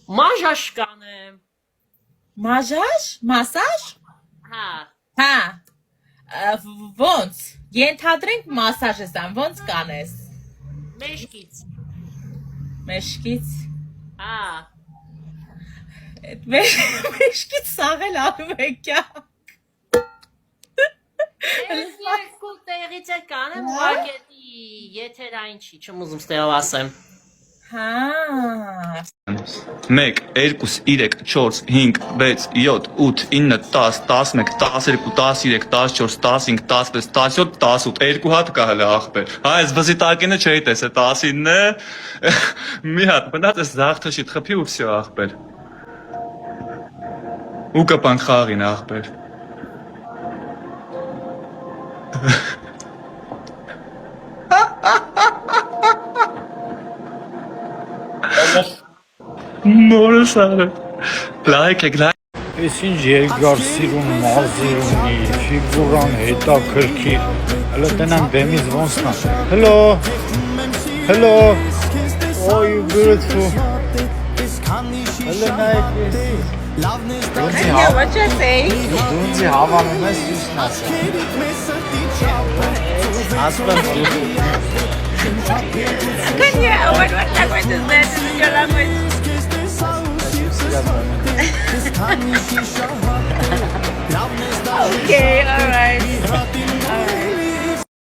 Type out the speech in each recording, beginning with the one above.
Մաժաշ կանեմ։ Մաժաշ, մասաժ։ Հա։ Ոնց։ Ենթադրենք մասաժ ես ան, ոնց կանես։ Մեջքից։ Մեջքից։ Հա։ Մեջքից սաղել անում է կյանք։ Ես երկու տեղից է կանեմ, ուղղակի եթերային չի, չեմ ուզում ստեղով ասեմ։ Հա։ 1, 2, 3, 4, 5, 6, 7, 8, 9, 10, 11, 12, 13, 14, 15, 16, 17, 18, երկու հատ կա հələ ախպեր։ Հա, այս վզիտակինը չէի տեսե, 19-ն է։ Մի հատ, մնաց այս զաղթշիտ խփի ու վсё ախպեր։ Ու կպանք խաղին ախպեր։ Նորս արը։ Լայք եք, լայք։ Ես ինչ երկար սիրուն մազեր ունի, ֆիգուրան հետաքրքիր։ Հələ տնան բեմից ոնց նա։ Hello. Hello. Oh, you beautiful. Hello, nice. Yeah, what you say? Դունցի հավանում ես ուսն ասա։ Ասպան Can you, what language is that? Is it your language? Okay, alright.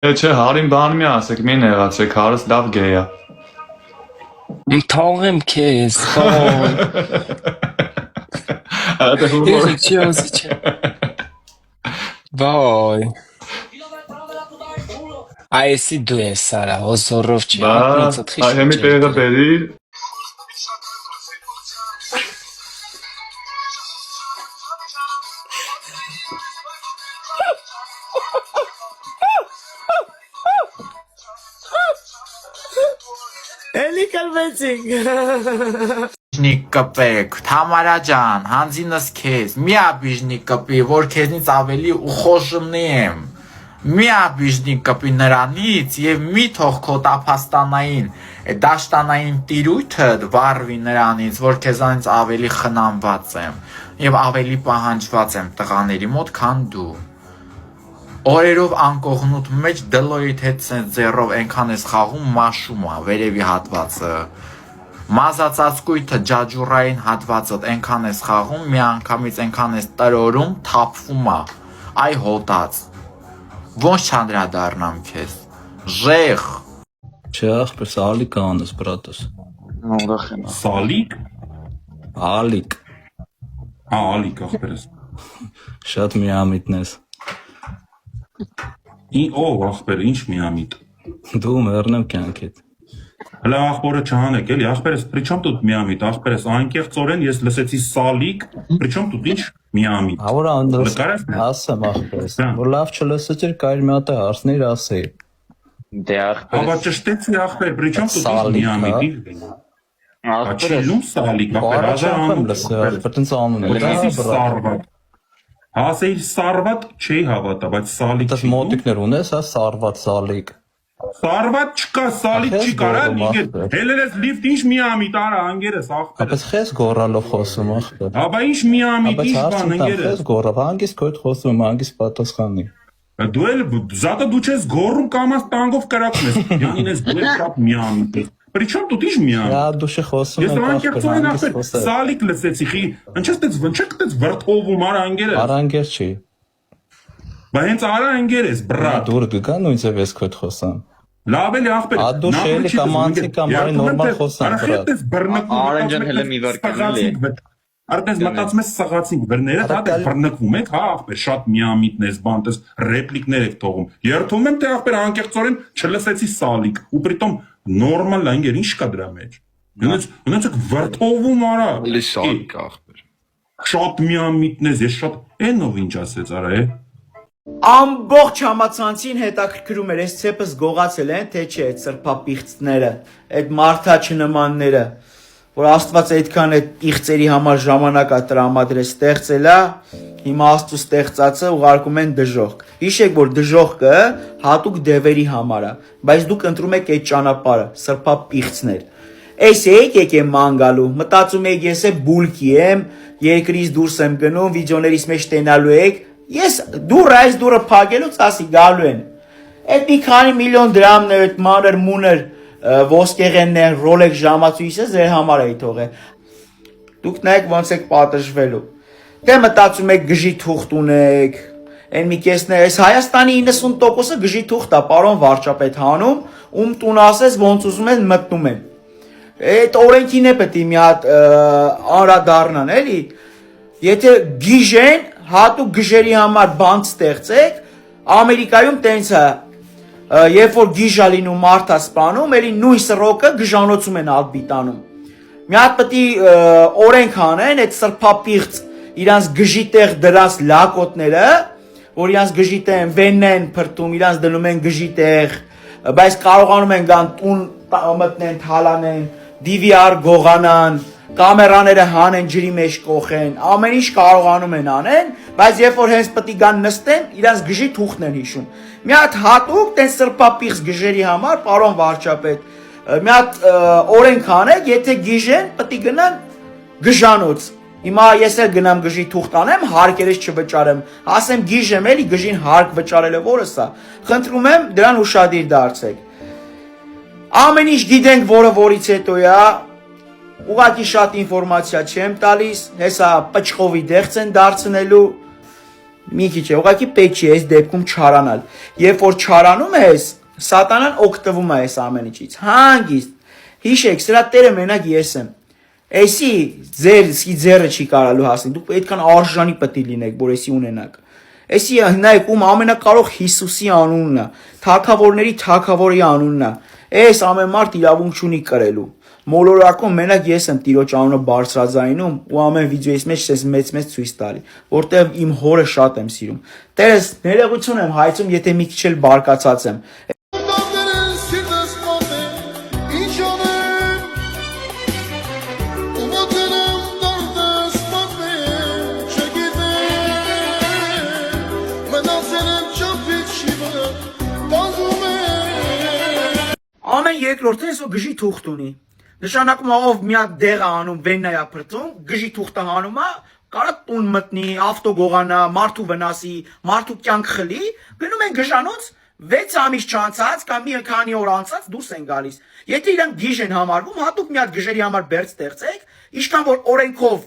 Չէ, հարին բան մի ասեք, մի նեղացեք, հարս լավ գեյ է։ Թողեմ քեզ, թող։ Այդ հումոր։ Երեք չի ասի չէ։ Վայ։ Այսի դու ես Սարա, հոսորով չի։ Բա, հեմի տեղը բերի։ Էլի կլվեցինք։ Բիժնիկ կպեք, Թամարա ջան, հանձինս քեզ, մի աբիժնիկ կպի, որ քեզնից ավելի ուխոժնեմ։ Մի աբիժնիկ կպի նրանից եւ մի թող քո տափաստանային, դաշտանային տիրույթը վառվի նրանից, որ քեզանից ավելի խնամված եմ եւ ավելի պահանջված եմ տղաների մոտ, քան դու։ Օրերով անկողնուտ մեջ դլոյիդ հետ ձեռով այնքան ես խաղում մաշում է վերևի հատվածը։ Մազածածկույթը ջաջուրային հատվածը այնքան ես խաղում, մի անգամից այնքան ես տրորում, թափվում է։ Այ հոտած։ Ոնց չանդրադառնամ քեզ։ Ժեղ։ Չէ, ախպեր, սալիկ անես, բրատս։ Սալիկ։ Ալիկ։ Ալիկ ախպերս։ Շատ միամիտն ես։ Ով ախպեր, ինչ միամիտ։ Դու մեռնեմ կյանքիդ։ Հələ ախպորը չհանեք, էլի ախպերս, պրիչոմ տուտ միամիտ, ախպերս անկեղծորեն ես լսեցի սալիկ, պրիչոմ տուտ ինչ միամիտ։ Որ ասեմ ախպերս, որ լավ չլսեց էր կայր մի հատ հարցներ ասեի։ Դե ախպեր։ Աբա ճշտեցի ախպեր, պրիչոմ տուտ ինչ միամիտ։ Աչիլում սալիկ, ախպեր, Հասեիր սարվատ չի հավատա, բայց սալիկ չի։ Մոտիկներ ունես, հա, սարված սալիկ։ Սարվատ չկա, սալիկ չի կարա, հելեր ես լիվտ ինչ միամիտ արա, անգերես ախպեր։ Ապես խես գորալով խոսում ախպեր։ Աբա ինչ միամիտ, ինչ բան անգերես։ Խես գորավ, հանգիս քոյդ խոսում, հանգիս պատասխանի։ Դու էլ, զատը դու չես գորում կամաս տանգով կրակում ես, յանին ես դու էլ կապ միամիտ ես։ Պրիչոմ տուտ ինչ միամիտ։ Յա դուշի խոսում Ես անկեղծորեն ախպեր, սալիկ լսեցի, ընչեք տեց վրդովում արա անգերես։ Արանգեր չի։ Բա հենց արա անգերես, բրատ։ Դուր գգա նույնցև ես քոյդ խոսամ։ Լավ էլի ախպեր։ Ադու շելի կամ անցի կամ արի նորմալ խոսամ, բրատ։ Արենջան հելը մի վարկել է։ Արդեն մտածում ես սաղացինք բրները, դա բռնկվում եք, հա ախպեր, շատ միամիտն ես բան, տես ռեպլիկներ եք թողում։ Երթում եմ թե ախպեր անկեղծորեն չլսեցի սալիկ, ու պրիտոմ նորմալ լանգեր, ինչ կա դրա մեջ։ Ունեցեք վրդովում արա։ Էլի սալիկ ախպեր։ Շատ միամիտն ես, ես շատ էնով ինչ ասեց արա է։ Ամբողջ համացանցին հետաքրքրում էր, այս ցեպս գողացել են, թե չէ, այդ սրբապիղծները, այդ մարդաչնմանները, որ Աստված այդքան այդ իղծերի համար ժամանակ է տրամադրել, ստեղծել է, հիմա Աստծո ստեղծածը ուղարկում են դժոխք։ Հիշեք, որ դժոխքը հատուկ դևերի համար է, բայց դուք ընտրում եք այդ ճանապարհը, սրբապիղծներ։ Էս եկեք ման գալու, մտածում եք ես է բուլկի եմ, երկրից դուրս եմ գնում, վիդեոներից մեջ տենալու եք, ես դուրը այս դուրը փակելուց ասի գալու են։ Այդ մի քանի միլիոն դրամն է, այդ մանր մունր ոսկեղենն է, Rolex ժամացույցը ձեր համար է թողել։ Դուք նայեք ոնց եք պատժվելու։ Դե մտածում եք գժի թուղթ ունեք, այն մի կեսներ, այս Հայաստանի 90%-ը գժի թուղթ է, պարոն վարչապետ հանում, ում տուն ասես ոնց ուզում են մտնում են։ Այդ օրենքին է պետք է մի հատ անդրադառնան, էլի։ Եթե գիժեն, հատուկ գժերի համար բան ստեղծեք, Ամերիկայում տենց է, երբ որ գիժա լինում մարդա սպանում, էլի նույն սրոկը գժանոցում են ալբի տանում։ Մի հատ պետք է օրենք անեն, այդ սրբապիղծ իրանց գժի տեղ դրած լակոտները, որ իրանց գժի տեղ վենն են փրտում, իրանց դնում են գժի տեղ, բայց կարողանում են գան տուն մտնեն, թալանեն, DVR գողանան, կամերաները հանեն, ջրի մեջ կոխեն, ամեն ինչ կարողանում են անեն, բայց երբ որ հենց պետք է գան նստեն, իրանց գժի թուղթն են հիշում։ Մի հատ հատուկ տես սրբապիղծ գժերի համար, պարոն վարչապետ, մի հատ օրենք անեք, եթե գիժեն, պետք է գնան գժանոց։ Հիմա ես էլ գնամ գժի թուղթ անեմ, հարկերից չվճարեմ, ասեմ գիժեմ էլի գժին հարկ վճարելը որս է։ Խնդրում եմ դրան ուշադիր դարձեք։ Ամեն ինչ գիտենք, որը որից հետո է, ուղղակի շատ ինֆորմացիա չեմ տալիս, հեսա պճխովի դեղց են դարձնելու, մի քիչ է, ուղղակի պետք չի այս դեպքում չարանալ։ Երբ որ չարանում ես, սատանան օգտվում է այս ամեն ինչից։ Հանգիստ։ Հիշեք, սրա տերը մենակ ես եմ։ Էսի ձերը չի կարալու հասնել, դուք այդքան արժանի պետք է լինեք, որ էսի ունենաք։ Էսի նայեք, ում ամենակարող Հիսուսի անունն է, թագավորների թագավորի անունն է։ Էս ամեն մարդ իրավունք չունի կրելու։ Մոլորակում մենակ ես եմ Տիրոջ անունը բարձրաձայնում ու ամեն վիդեոյից մեջ ես մեծ ցույց տալի, որտեղ իմ հորը շատ եմ սիրում։ Տերս ներողություն եմ հայցում, եթե մի քիչ էլ բարկացած եմ։ Ամեն երկրորդը այսօր գժի թուղթ ունի։ Նշանակում ով մի հատ դեղ է անում, վեննայա փրտում, գժի թուղթը հանում է, կարա տուն մտնի, ավտո գողանա, մարդու վնասի, մարդու կյանք խլի, գնում են գժանոց 6 ամիս չանցած կամ մի քանի օր անցած դուրս են գալիս։ Եթե իրանք գիժ են համարվում, հատուկ մի հատ գժերի համար բերձ ստեղծեք, ինչքան որ օրենքով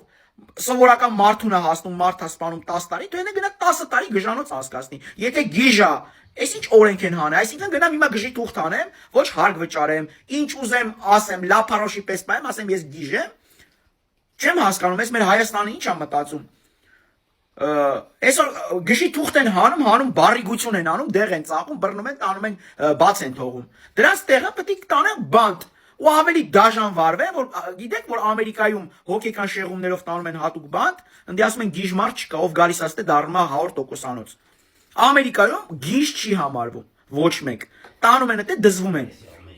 սովորական մարդուն է հասնում, մարդ է սպանում 10 տարի, դու એને գնա 10 տարի գժանոց անցկացնի։ Եթե գիժա Այս ինչ օրենք են հանը, այսինքն գնամ հիմա գժի թուղթ անեմ, ոչ հարկ վճարեմ, ինչ ուզեմ ասեմ, լափարոշի պես պայեմ, ասեմ ես գիժ եմ, չեմ հասկանում, ես մեր Հայաստանը ինչ է մտածում, այսօր գժի թուղթ են հանում, բարիգություն են անում, դեղ են ծախում, բռնում են, տանում են, բաց են թողում, դրանց տեղը պետք է տանեն բանտ, ու ավելի դաժան վարվեն, որ գիտեք, որ Ամերիկայում հոգեկան շեղումներով տանում են հատուկ բանտ, ընդի ասում են գիժ մարդ չկա, ով գալիս ասते դառնում է 100%-անոց։ Ամերիկայում գիժ չի համարվում, ոչ մեկ, տանում են դե դզվում են,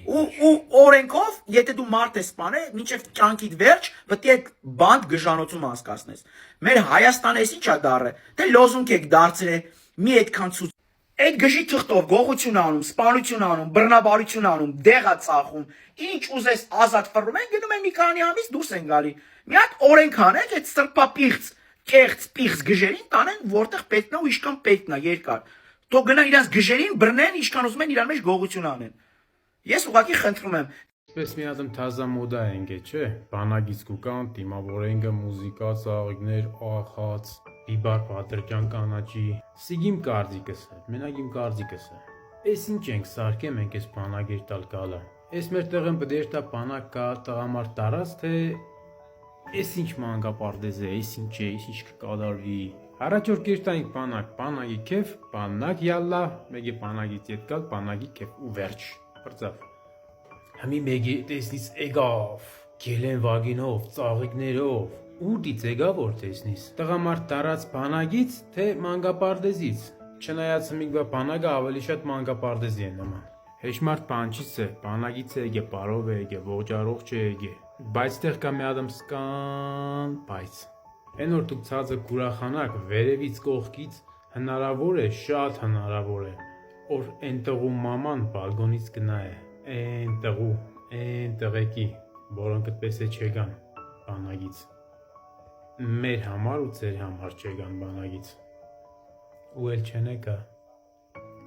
ու օրենքով, եթե դու մարդ ես սպանել, մինչև կյանքիդ վերջ, պետք է բանտ գժանոցում անցկացնես։ Մեր Հայաստանը էս ինչա դառը, դե լոզունգ եք դարձրել, մի այդքան ցույց։ Այդ գժի թղթով գողություն անում, սպանություն անում, բռնաբարություն անում, դեղա ծախում, ինչ ուզես ազատ ֆռում են, գնում են մի քանի ամիս դուրս են գալի։ Մի հատ օրենք անեք, այդ սրբապիղծ կեղծ պիղծ գժերին տանեն, որտեղ պետքն է ու ինչքան պետքն է երկար։ Թող գնան իրանց գժերին բռնեն, ինչքան ուզում են իրար մեջ գողություն անեն։ Ես ուղղակի խնդրում եմ։ Պես մի հատ թազա մոդա ենք, չէ՞։ Բանագից կուկան, դիմավորենգը, մուզիկա, ծաղիկներ, աղախած, բիբար պատրճան կանաչի։ Սիգիմ կարծիքս է, մենակ իմ կարծիքս է։ Էս ինչ ենք սարքեմ ենք այս բանագիր տալ գալը։ Էս մեր տեղն պետք է դա բանակ կա տղամարդ տարած, թե Էս ինչ մանկապարտեզ է, էս ինչ է, էս ինչ կկատարվի։ Առաջ որ կերտանք բանակի քեֆ, բանակ յալլա, մեկի բանակից ետ գալ, բանակի քեֆ ու վերջ։ Բրծավ։ Համի մեկի տեսնից եկավ, գելեն վագինով, ծաղիկներով, ուտից եկավ որ տեսնից։ Տղամարդ տարած բանակից, թե մանկապարտեզից։ Չնայած մինգվա բանակը ավելի շատ մանկապարտեզի է նման։ Հեշմարդ բանչից է, բանակից է եկե, բարով է եկե, ողջարող չէ եկե։ Բայց տեղ կա մի ադամ սկան, բայց Են որ դուք ցածը կուրախանակ վերևից կողքից հնարավոր է, շատ հնարավոր է, որ են տղու մաման բալգոնից գնա է, են տղու, են տղեկի որոնք այդպես է չեկան բանագից։ Մեր համար ու ձեր համար չեկան բանագից։ Ու էլ չեն եկա։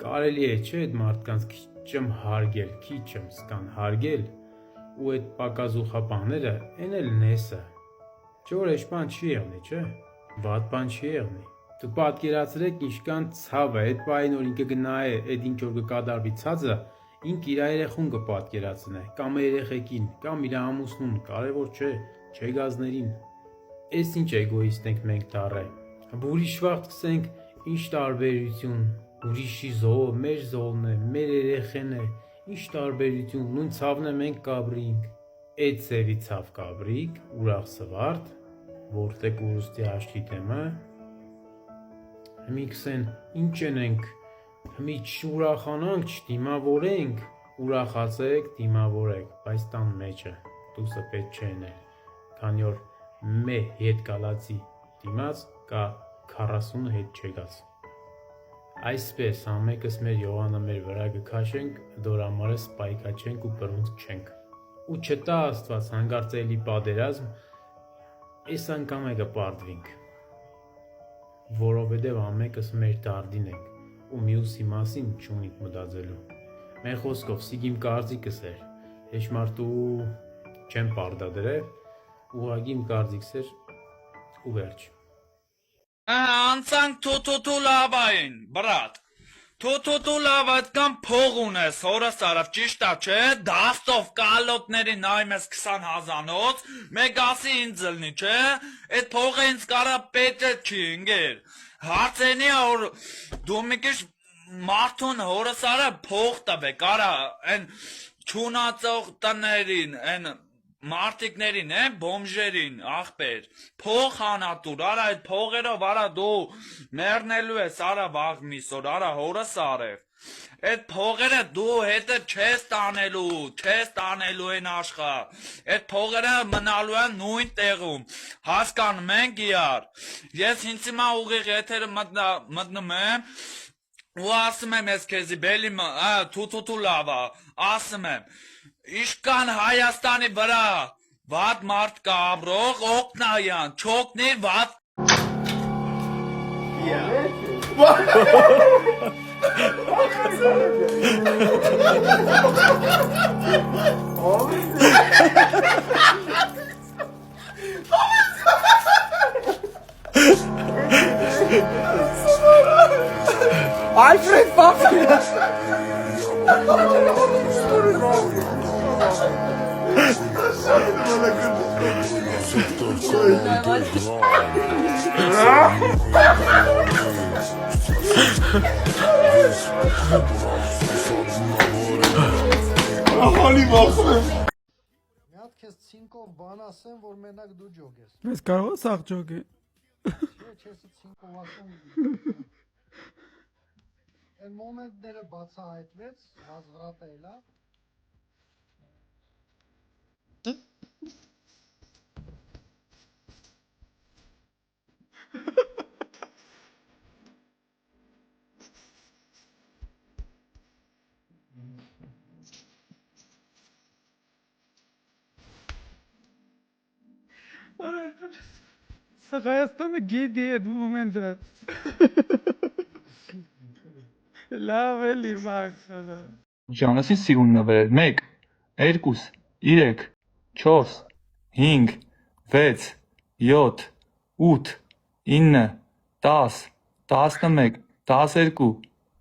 Կարելի է չէ այդ մարդկանց քիչմ հարգել, քիչմ սկան հարգել ու այդ պակազուխապանները են էլ նեսը։ Չէ որ էջ բան չի եղնի, չէ։ Վատ բան չի եղնի։ Դու պատկերացրեք ինչքան ցավ է, այդ պահին որ ինքը գնա է, այդ ինչ որ կկատարվի ցածը, ինք իր երեխուն կպատկերացնե, կամ երեխեքին, կամ իր ամուսնուն, կարևոր չէ, չեգազներին։ Էս ինչ էգոիստ ենք մենք դառել։ Ուրիշ վաղ սկսենք ինչ տարբերություն, ուրիշի զոհը մեր զոհն է, մեր երեխեն է, ինչ տարբերություն, նույն ցավն է մենք կաբրինք։ Այդ ծևի ցավ կաբրիկ, ուրախ սվարդ, որտեղ ուրուստի հաշտի թեմը։ Հիմի կսեն ինչ ենք, հիմի չուրախանանք, չդիմավորենք, ուրախացեք, դիմավորեք, բայց տան մեջը դուսը պետք չենել, քանի որ մե հետ գալացի դիմաց կա 40 հետ չեկած։ Այսպես ամեկս մեր Յովանը մեր վրա կքաշենք, դորամարը սպայկաչենք ու բռունց չենք։ Ու չտա Աստված հանգարցելի պատերազմ, այս անգամ է կպարտվինք, որովհետև ամեկս մեր դարդին ենք ու մյուսի մասին չունիք մտածելու։ Մեր խոսքով սիգիմ կարծիքս էր, հեչ մարդու չեմ պարտադրել, ուղղակի իմ կարծիքս էր ու վերջ։ Անցանք թութու լավային, բրատ։ Թութու լավա այդքան փող ունես, հորս արավ, ճիշտ է, չէ, դաստով կալոտների նայում ես 20,000-ոց, մեկ ասի ինձ լնի, չէ, այդ փողը ինձ կարա պետք չի, ընգեր, հարցենի որ դու մի քիչ մարդուն հորս արա փող տվե, կարա, են չունացող տներին, են մարդիկներին, բոմժերին, աղբեր, փող հանատուր, արա այդ փողերով, արա դու մեռնելու ես, արա վաղ միսոր, արա հորս արև, այդ փողերը դու հետը չես տանելու են աշխա, այդ փողերը մնալու են նույն տեղում, հասկանում ենք իրար, ես ինձ հիմա ուղիղ եթերը մտնում եմ, ու ասում եմ ես քեզի բելի թութու լավա, ասում եմ, Իշկան Հայաստանի վրա վատ մարդ կա ապրող օգնայան, չօգնի վատ Alfred Buffy! Միատ քեզ ցինկով բան ասեմ, որ մենակ դու ջոգես։ Ես կարող ես աղ ջոգի։ Չէ, չես ցինկով ասում։ Այն մոմենտները բացահայտվեց, հազվրատել է։ Հայաստանը գիտի այդ մոմենտը։ Լավ էլի մաքսը։ Ժանասի սիրուն նվերել, 1, 2, 3, 4, 5, 6, 7, 8, 9, 10, 11, 12,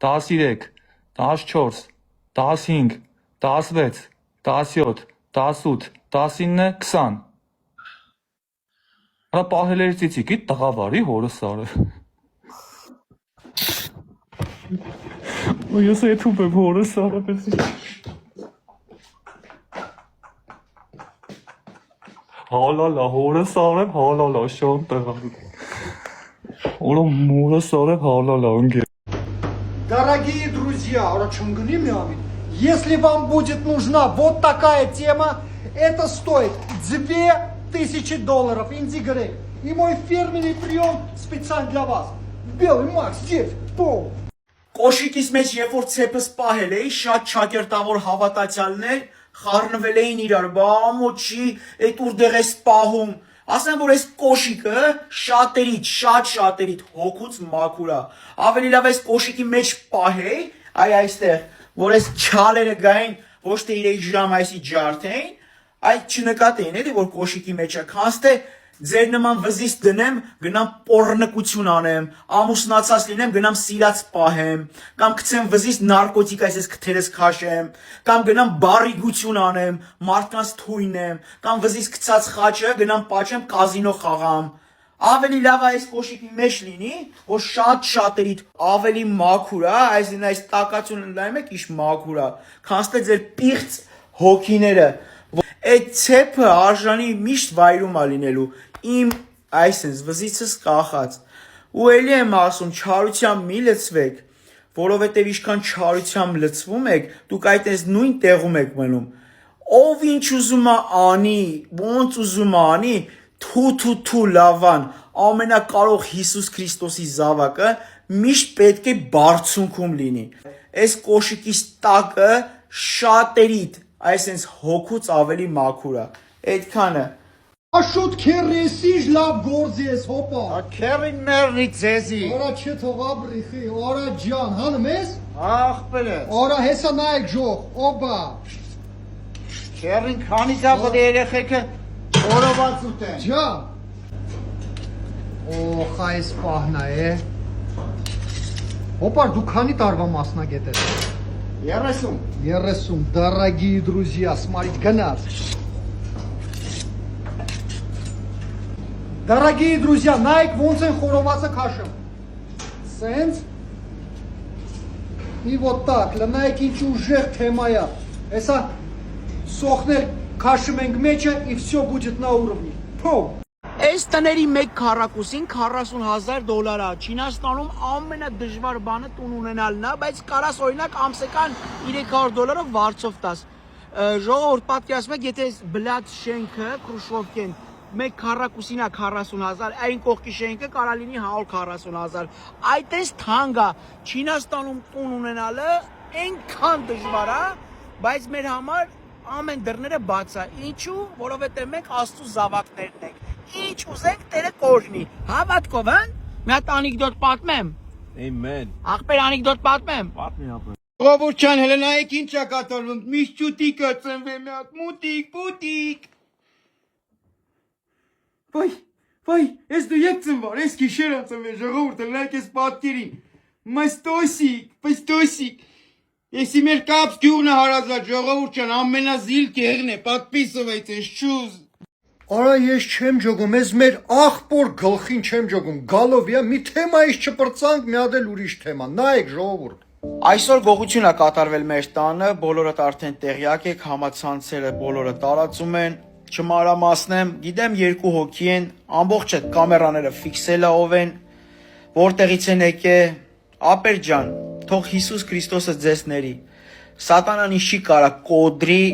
13, 14, 15, 16, 17, 18, 19, 20 Հա պահելերի ծիծիկի տղավարի հորս արը Ու ես եթում եմ հորս արը պեսի Հալալա հորս արեմ, հալալա շան տղավի Օրը մորս արեմ, հալալա ընգեր Дорогие друзья, если вам будет нужна вот такая тема, это стоит $2000 Индигрей. И мой фирменный прием специально для вас. Белый Макс, здесь, пол. Կոշիկիս մեջ երբ որ ցեպս պահել էի, շատ ճակերտավոր հավատացյալներ խառնվել էին իրար, բա ամոչի, այդ ուրդեղ ես պահում։ Ասեմ, որ այս կոշիկը շատ շատերիդ հոգուց մաքուր է։ Ավելի լավ այս կոշիկի մեջ պահեի, այստեղ, որ այս չալերը գային, ոչ թե իրեի ժամ այսի ջարդեին, այդ չնկատեին, էլի, որ կոշիկի մեջ է, քանց թե ձեր նման վզից դնեմ, գնամ պոռնկություն անեմ, ամուսնացած լինեմ, գնամ սիրած պահեմ, կամ գցեմ վզից նարկոտիկ այսպես քթերս քաշեմ, կամ գնամ բարիգություն անեմ, մարդկանց թույնեմ, կամ վզից գցած խաչը գնամ պաչեմ կազինո խաղամ։ Ավելի լավ է այս կոշիկի մեջ լինի, որ շատերիդ ավելի մաքուր է, այսինքն այս տակացուն ընդլայնում եք, իշ մաքուր է, քանց թե ձեր պիղծ հոգիները, այդ ցեպը արժանի միշտ վայրում է լինելու, իմ այսպես վզիցս կախած, ու էլի եմ ասում, չարությամբ մի լծվեք, որովհետև ինչքան չարությամբ լծվում եք, դուք այդպես նույն տեղում եք մնում, ով ինչ ուզում է անի, ոնց ուզում է անի, թու լավան, ամենակարող Հիսուս Քրիստոսի զավակը միշտ պետք է բարձունքում լինի, այս կոշիկի տակը շատերիդ, այսպես հոգուց ավելի մաքուր է, այդքանը։ Աշոտ քերեսիջ լավ գործ ես, հոպա։ Քերին մերնի ձեզի։ Արա չէ թողա բրիխի, արա ջան, հանում ես։ Ախպերս։ Արա հեսա նայեք ժող, օբա։ Քերին քանի դապ երեխեքը օրոված ուտեն։ Ջան։ Օխ, այս պահնա է։ Հոպար, դու քանի տարվա մասնագետ ես։ 30։ 30, дорогие друзья, смотрите, гнас. Дорогие друзья, նայեք ոնց են խորովածը քաշում։ Սենց։ И вот так, նայեք ինչ ուժեղ թեմա է։ Հեսա սոխներ քաշում ենք մեջը и все будет на уровне։ Փո։ Այս տների մեկ քառակուսին $40,000 է, Չինաստանում ամենադժվար բանը տուն ունենալն է, բայց կարաս օրինակ ամսական $300 վարձով տաս։ Ժողովուրդ պատկերացնում եք, եթե բլադ շենքը Քրուշովկեն մեկ քառակուսին է 40,000, այն կողքի շենքը կարա լինի 140,000։ Այդպես թանկ է, Չինաստանում տուն ունենալը այնքան դժվար է, բայց մեր համար ամեն դռները բաց է։ Ինչու՞, որովհետև մենք Աստծո զավակներն ենք։ Ինչ ուզենք Տերը կօրհնի։ Հավատքով, հա՞։ Մի հատ անեկդոտ պատմեմ։ Ամեն։ Ախպեր անեկդոտ պատմեմ։ Պատմի ապա։ Ժողովուրդ ջան, հələ նայեք ինչ է կատարվում։ Միշտ ճուտիկը ծնվե մի հատ մուտիկ, պուտիկ։ Վայ, ես դու եկ ծնվար, ես գիշեր եմ ծնվել, ժողովուրդ, նայեք ես պատկերին։ Պստոսիկ։ Если մեր կապս գյուղն է հարազատ, ժողովուրդ ջան, ամենազիլ կեղն է, подписывайте, շուզ։ Արա ես չեմ ջոգում, ես մեր աղբոր գլխին չեմ ջոգում, գալով է, մի թեմայից չպրծանք, մի հատ էլ ուրիշ թեմա, նայեք ժողովուրդ։ Այսօր գողություն է կատարվել մեր տանը, բոլորդ արդեն տեղյակ եք, համացանցերը բոլորը տարածում են, չմանրամասնեմ, գիտեմ երկու հոգի են, ամբողջ այդ կամերաները ֆիքսելա ով են, որտեղից են եկե, ապեր ջան, թող Հիսուս Քրիստոսը ձեզ ների, սատանան ինչի կարա կոդրի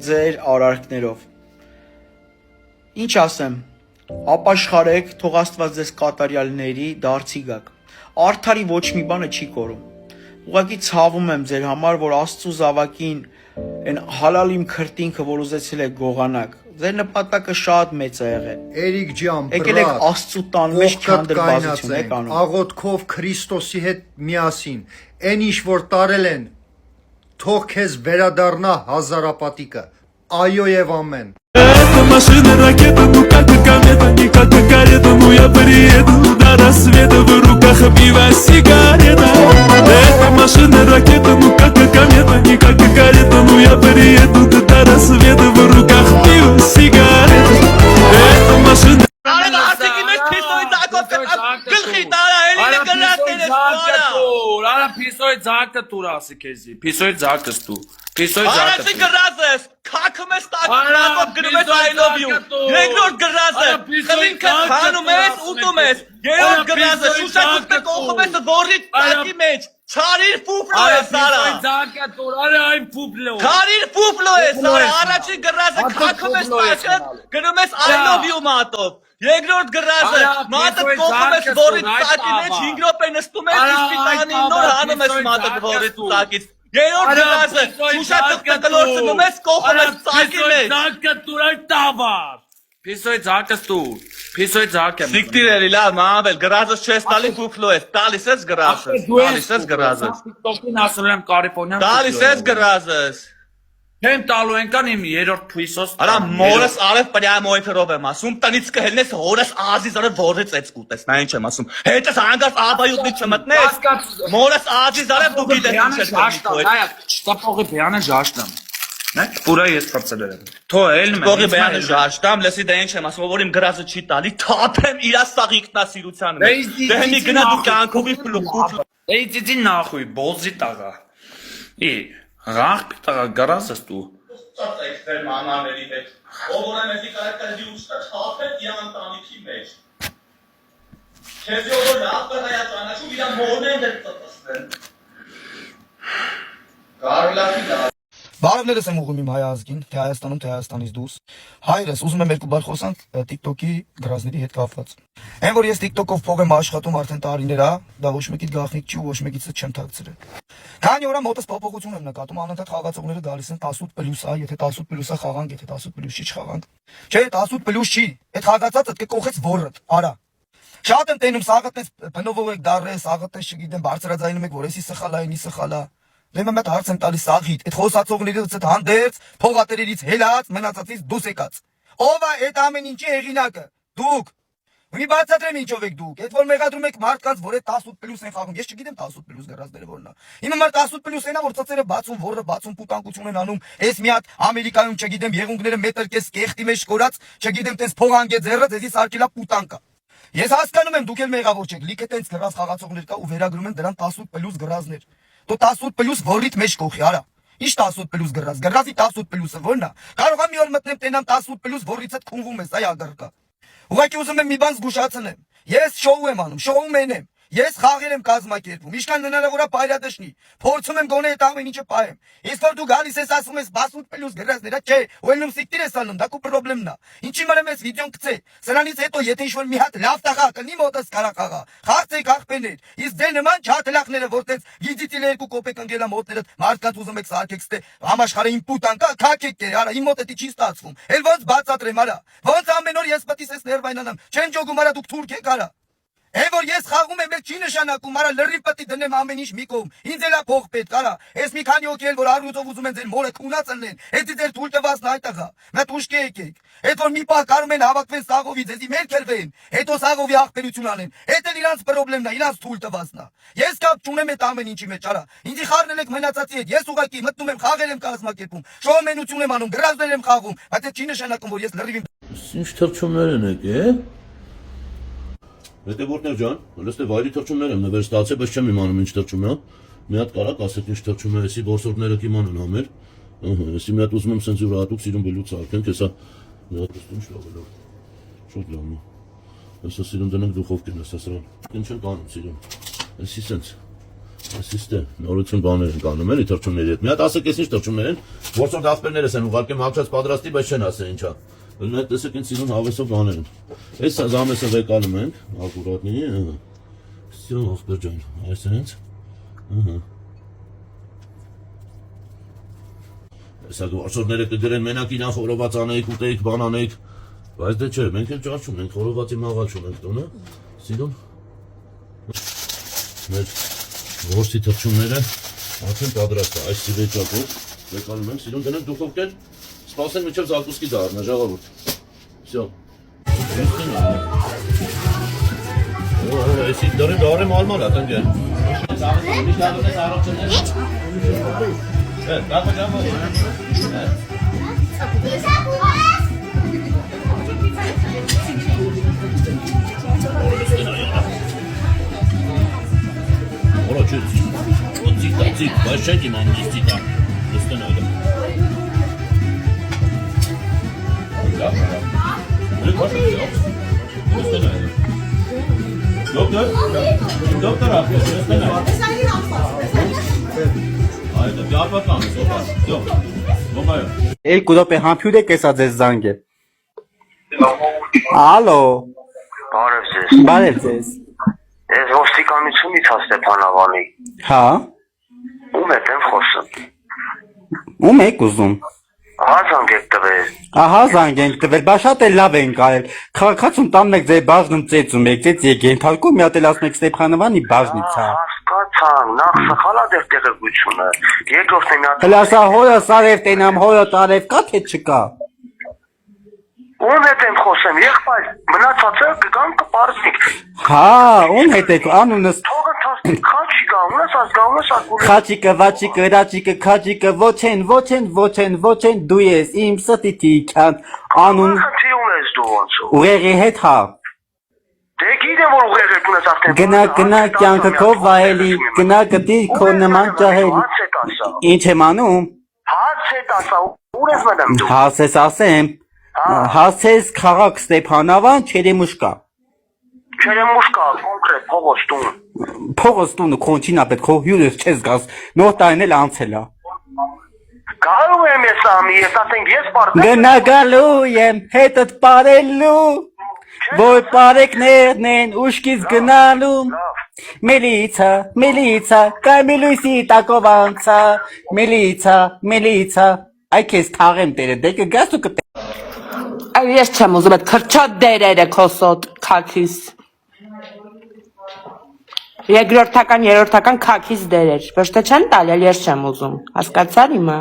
ձեր արարքներով, ինչ ասեմ, ապաշխարեք, թող Աստված ձեզ կատարյալների դարձի գաք, արդարի ոչ մի բանը չի կորում, ուղղակի ցավում եմ ձեր համար, որ Աստծո զավակին այն հալալիմ քրտինքը, որ ուզեցել եք գողանաք, ձեր նպատակը շատ մեծ է եղել։ Էրիկ ջան, եկել եք Աստծո տան մեջ քանդրբազություն եք անում։ Աղոթքով Քրիստոսի հետ միասին, այն ինչ որ տարել են, թող քեզ վերադառնա հազարապատիկը։ Այո եւ ամեն։ Это машина, ракета, ну как и комета, не как и карета, ну я приеду до рассвета, в руках пиво, сигарета. Это машина, ракета, ну как и комета, не как и карета, ну я приеду до рассвета, в руках пиво, сигарета. Это машина. Արա պիսոյ ձակը տուր ասի քեզի, պիսոյ ձակս տու, պիսոյ ձակը տուր։ Արացի գրած ես, քաքում ես տակով գրում ես I love you, երկրորդ գրած ես, խլինքը խանում ես, ուտում ես, երորդ գրած ես, շուշակուտը կողում ես ողրից տակի մեջ, չարիր պուպլո ես արա։ Պիսոյ ձակը տուր, արա այն պուպլո։ Չարիր պուպլո ես արա, առաջի գրած ես, քաքում ես տակը, գրում ես I love you մատով։ Երկրորդ գրածը, մատը կողում ես ողրից տակի մեջ, 5 րոպե նստում ես, իսպիտանի նոր հանում ես մատը ողրից տակից, Երրորդ գրազը շուշա տկտկլորցնում ես կողում ես ծակի մեջ։ Զակը տուրալ տավար։ Փիսոյ զակը տուր։ Փիսոյ զակը։ Սիկտիրելի լավ մավել գրազը չես տալի ֆուֆլո ես։ Տալիս ես գրազը։ Տալիս ես գրազը։ TikTok-ին ասում եմ Կարիպոնյան։ Տալիս ես գրազը։ Չեմ տալու ենքան իմ երրորդ փույսոս։ Արա մորս արև պրյամո էֆերով եմ ասում, տնից կհելնես հորս ազիզարը որից էց կուտես, նա ինչ եմ ասում։ Հետս հանգած աբայուտնի չմտնես։ Մորս ազիզարը դու գիտես ինչ ես ասում։ Այա, չտապողի բյանը ժաշտամ։ Նա պուրա ես փրկել եմ։ Թո էլ մեն։ Կողի բյանը ժաշտամ, լսի դա ինչ եմ ասում, որ իմ գրազը չի տալի, թափեմ իրա սաղ ինքնասիրության մեջ։ Դե հենի գնա դու կյանքովի ֆլուխ։ Էй դիդի նախույ, բոզի տաղա։ Ի Rach bitte garazes du. Ծած էքստեր մանաների հետ։ Ով որ մեզի կարակտերի ուստա թափet իան տանիքի մեջ։ Քեզ ով լավ կհայացանաչու իրա մորն են դեր ծածկեն։ Կարլացի դա Բարևներս եմ ուղում իմ հայ ազգին, թե Հայաստանում, թե Հայաստանից դուրս։ Հայրս, ուզում եմ երկու բառ խոսանք TikTok-ի գրազների հետ կապված։ Այն որ ես TikTok-ով փող եմ աշխատում արդեն տարիներ է, դա ոչ մեկից գաղտնիք չի, ոչ մեկից չեմ թաքցրել։ Քանի օր մոտս փոփոխություն եմ նկատում, անընդհատ խաղացողները գալիս են 18+ է, եթե 18+ է խաղանք, եթե 18+ չի չխաղանք։ Չէ, 18+ չի, այդ խաղացածը կկողեց որդ, արա։ Շատ եմ տենում սաղըտես բնովով եք դարրես, սաղըտես չգիտեմ, բարձրաձայնում եք, որ էսի սխալ է, ինի սխալ է։ Դե մեմ այդ հարց եմ տալիս սաղիտ, այդ խոսացողներից այդ հանդերձ, փողատերերից հելած, մնացածից դուս եկած։ Ով է այդ ամեն ինչի հեղինակը։ Դուք։ Մի բացատրեմ ինչով եք դուք։ Այդ որ մեղադրում եք մարդկանց, որ այդ 18+ են խաղում։ Ես չգիտեմ 18+ գրազները որն է։ Հիմա մարդ 18+ ենա, որ ծծերը բացում, որը բացում պուտանկություն են անում։ Էս մի հատ Ամերիկայում չգիտեմ, եղունգները մետր կես կեղտի մեջ կորած, չգիտեմ, տես փող անգե ձեռը, դեզի սարքելա պուտանկա։ Ես հասկանում եմ, դուք էլ մեղավոր չեք։ Լիքը տենց գրազ խաղացողներ կա ու վերագրում են դրան 18+ գրազներ։ Դու 18+ որից մեջ կողի, արա։ Ինչ 18+ գրազ, գրազի 18+-ը որն է։ Կարող եմ մի օր մտնեմ տենամ 18+ որից հետ քունվում ես, այ ագրկա։ Ուղղակի ուզում եմ մի բան զգուշացնեմ։ Ես շոու եմ անում, շոումեն եմ։ Ես խաղեր եմ կազմակերպում, ինչքան հնարավոր է պայրադշնի։ Փորձում եմ գոնե այդ ամեն ինչը պահեմ։ Իսկ որ դու գալիս ես ասում ես 18+ գրազները, չէ, ուելնում սիկտիր ես անում, դա քո պրոբլեմն է։ Ինչի մարեմ ես վիդեոն գցե։ Սրանից հետո եթե ինչ-որ մի հատ լավ տաղա կնի մոտս կարա խաղա։ Խաղցեք ախպեներ։ Իսկ դե նման չաթլախները որտեղ գիծիցիլ 2 կոպեկ ընկելա մոտներդ մարդկանց ուզում եք սարքեք ստե համաշխարհային պուտանկա քակեք կեր, արա իմ մոտ էդի չի ստացվում։ Էլ ոնց բացատրեմ, արա։ Ոնց ամեն օր ես պետք է ներվայնանամ։ Չեն ճոգում, արա դուք թուրք եք, արա։ Այն որ ես խաղում եմ, չի նշանակում, արա լրիվ պետք է դնեմ ամեն ինչ մի կողմ։ Ինձ էլա փող պետք, արա։ Էս մի քանի հոգի էլ որ առյուծով ուզում են ձեր մորը քունած ընեն, էդի ձեր թույլ տվածն այդտեղա։ Մետ ուշքի եկեք։ Այդ որ մի պահ կարում են հավաքվեն սաղովի, ձեզի մերքերվեն, հետո սաղովի աղբերություն անեն։ Էդ էլ իրանց պրոբլեմն է, իրանց թույլ տվածն է։ Ես կապ չունեմ այդ ամեն ինչի մեջ, արա։ Ինձի խառնել եք մնացածի հետ։ Ես ուղակի մտնում եմ, խաղեր եմ կազմակերպում, շոումենություն եմ անում, գրազներ եմ խաղում, բայց այդ չի նշանակում, որ ես լրիվ Ինչ թռչումներ են եկել։ Հետևորդներ ջան, լսте վայրի թռչումներ եմ նվեր ստացել, բայց չեմ իմանում ինչ թռչում է։ Մի հատ կարակ ասեք ինչ թռչում է, էսի որսորդները կիմանան համեր։ Ահա, էսի մի հատ ուզում եմ սենց յուրահատուկ սիրուն բլուց արկենք, հեսա մի հատ ինչ լավ է լավ։ Շուտ լավն է։ Հեսա սիրուն դնենք դուխովկին, հեսա սրան։ Ինչ են կանում սիրուն։ Էսի սենց։ Էսի ստե, նորություն բաներ են կանում էլի թռչումների հետ։ Մի հատ ասեք էս ինչ թռչումներ են։ Որսորդ ախպերներս են ուղարկել մաքրած պատրաստի, բայց չեն ասել ինչա։ Նա տեսեք ինձ սիրուն հավեսով բաներ են։ Այս զամեսը վեկանում ենք, ակուրատնի, ահա։ Всё, ախպեր ջան, այսինքն, ահա։ Այսա գործորները կգրեն մենակ իրան խորոված անեիք, ուտեիք, բան անեիք, բայց դե չէ, մենք էլ ճաշ ունենք, խորովածի մաղաչ ունենք տոնը, սիրուն։ Մեր որսի թռչումները արդեն պատրաստ է, այս վիճակով վեկանում ենք, սիրուն դնենք դուխովկեն, սպասենք մինչև զարկուսկի դառնա, ժողովուրդ։ Всё։ Էսի դարեմ ալմալ է, տնգեր։ Որա չեց, ծիկ, բայց չենք իմանում ես ծիկա, լստեն այդը։ Doktor abi, Երկու րոպե համբյուր եք էսա ձեզ զանգե։ Ալո։ Բարև ձեզ։ Բարև ձեզ։ Ես ոստիկանությունից հա Ստեփանավանի։ Հա։ Ում Ում հետ եմ խոսում։ Ում եք ուզում։ Ահա զանգ եք տվել։ Ահա զանգ ենք տվել, բա շատ էլ լավ են կարել։ Քաղաքացուն 11 ձեր բաժնում ծեծում եք, ծեծ եք ենթարկում, մի հատ էլ ասում եք Ստեփանովանի բաժնից է։ Հասկացան, նախ սխալ է դեր տեղեկությունը։ Երկրորդն է մի հատ։ Հələ սա հորը սարև տենամ, հորը տարև կա թե չկա։ Ում հետ եմ խոսում, եղբայր, մնացածը կգան կպարզիկ։ Հա, ում հետ եք անունս։ Թողը թասնիկ խաչի գա, ունես ասգա։ Խաչիկը, վաչիկը, ռաչիկը, քաջիկը, ոչ են, դու ես իմ սրտի տիկյան, անուն։ Խնդրում ես դու ոնց։ Ուղեղի հետ հա։ Դե գիտեմ որ ուղեղ եք ունես արդեն։ Գնա կյանքը քո վայելի, գնա գտի քո նման ջահելի։ Ինչ եմ անում։ Հաց հետ ասա, ուր ես մտնում դու։ Հասես ասեմ։ Հասես քաղաք Ստեփանավան, Չերեմուշկա։ Չերեմուշկա, կոնկրետ փողոստուն։ Փողոստունը քոնչինա պետք քո հյուրս չես գաս, նոր տարին էլ անցել է։ Գալու եմ ես ամի, ես ասենք ես պարտեմ։ Գնա գալու եմ, հետդ պարելու, որ պարեկներն են ուշքից գնալու։ Միլիցա, կամիլույսի տակով անցա, միլիցա, այ քեզ թաղեմ տերը, դե կգաս ու կտե։ Ես չեմ ուզում այդ քրչոտ դերերը քոսոտ քաքիս։ Երկրորդական, երրորդական քաքիս դերեր։ Ոչ թե չեն տալ, էլ ես չեմ ուզում։ Հասկացար իմը։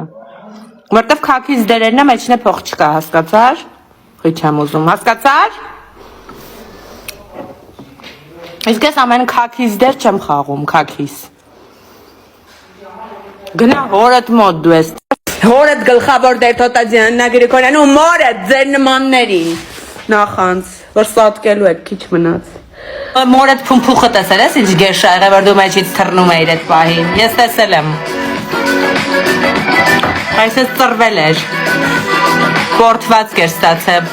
Որտեվ քաքիս դերերն է մեջն է փող չկա, հասկացար։ Խի չեմ ուզում, հասկացար։ Իսկ ես ամեն քաքիս դեր չեմ խաղում, քաքիս։ Գնա հորդ մոտ դու ես։ Հորդ գլխավոր դեր Թոտազյան Աննա Գրիգորյան ու մորդ ձեր նմաններին նախանց որ սատկելու եք քիչ մնաց մորդ փումփուխը տեսել ես ինչ գեշ ա եղել որ դու մեջից թռնում էիր այդ պահին ես տեսել եմ այսպես ծռվել էր կորթված կեր ստացել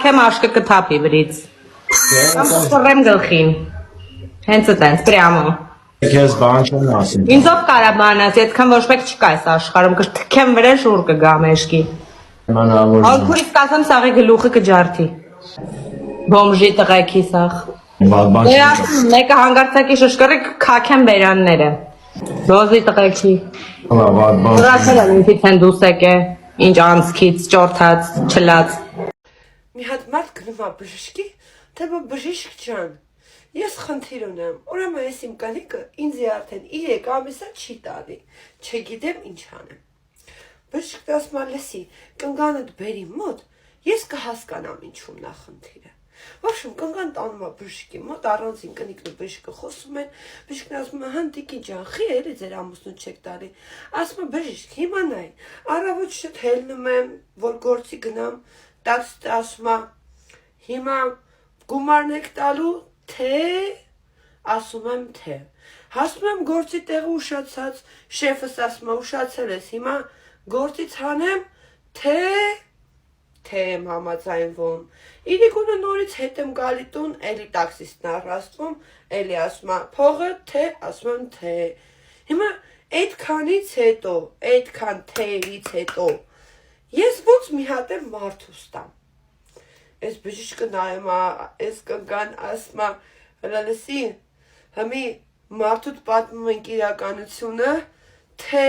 Ակեմ աշկը կթապի վրից Սրեմ գլխին Հենց տենց, պրյամո Քեզ բան չեմ ասում Ինձով կարա բանաս, ետքան ոչ մեկ չկա այս աշխարհում Կթքեմ վրեն շուր կգա մեշկի Ալքուրից կասեմ սաղի գլուխը կջարդի Բոմժի տղայքի սաղ Մեկը հանգարցակի շշկրի կքաքեմ բերանները Ռոզի տղայքի Հրացել եմ ինքից են դուսեք է Ինչ անցքից, ճորթած, չլած Մի հատ մարդ գնում է բժշկի, թե բժիշկ ջան, ես խնդիր ունեմ, ուրեմն ես իմ կնիկը ինձ արդեն 3 ամիսա չի տալի, չգիտեմ ինչ անեմ։ Բժիշկն ասում է լսի, կնգանդ բերի մոտ, ես կհասկանամ ինչու՞մն է խնդիրը։ Ոբշեմ կնգան տանում է բժշկի մոտ, առանցին կնիկն ու բժիշկը խոսում են, բժիշկն ասում է հանդիկի ջան, խի էլի ձեր ամուսնուն չեք տալի։ Ասում է բժիշկ, հիմա նայ, առավոտ շուտ հելնում եմ, որ գործի գնամ Տաքսիստը ասում է, հիմա գումարն եք տալու, թե, ասում եմ, թե, հասնում եմ գործի տեղը ուշացած, շեֆս ասում է, ուշացել ես, հիմա գործից հանեմ, թե եմ համաձայնվում, իրիկունը նորից հետ եմ գալի տուն, էլի տաքսիստն առաստվում, էլի ասում է, փողը, թե, ասում եմ, թե, հիմա այդքանից հետո, այդքան թեից հետո, Ես ոնց մի հատ եմ մարդուս տամ, ես բժիշկը նայում է, ես կնգան ասում է, հլա լսի, հմի մարդուտ պատմում ենք իրականությունը, թե